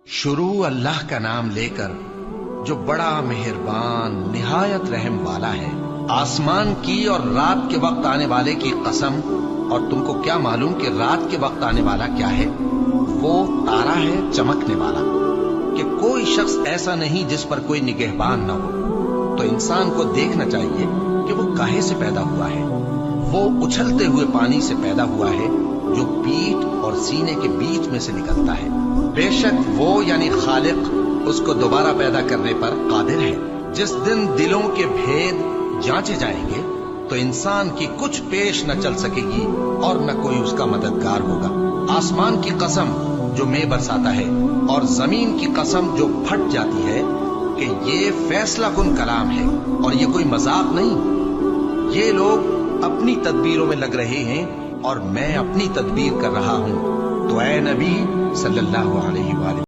شروع اللہ کا نام لے کر جو بڑا مہربان نہایت رحم والا ہے۔ آسمان کی اور رات کے وقت آنے والے کی قسم، اور تم کو کیا معلوم کہ رات کے وقت آنے والا کیا ہے؟ وہ تارا ہے چمکنے والا، کہ کوئی شخص ایسا نہیں جس پر کوئی نگہبان نہ ہو۔ تو انسان کو دیکھنا چاہیے کہ وہ کاہے سے پیدا ہوا ہے۔ وہ اچھلتے ہوئے پانی سے پیدا ہوا ہے جو پیٹھ اور سینے کے بیچ میں سے نکلتا ہے۔ بے شک وہ یعنی خالق اس کو دوبارہ پیدا کرنے پر قادر ہے۔ جس دن دلوں کے بھید جانچے جائیں گے تو انسان کی کچھ پیش نہ چل سکے گی اور نہ کوئی اس کا مددگار ہوگا۔ آسمان کی قسم جو مے برساتا ہے، اور زمین کی قسم جو پھٹ جاتی ہے، کہ یہ فیصلہ کن کلام ہے اور یہ کوئی مذاق نہیں۔ یہ لوگ اپنی تدبیروں میں لگ رہے ہیں اور میں اپنی تدبیر کر رہا ہوں۔ تو اے نبی صلی اللہ علیہ وآلہ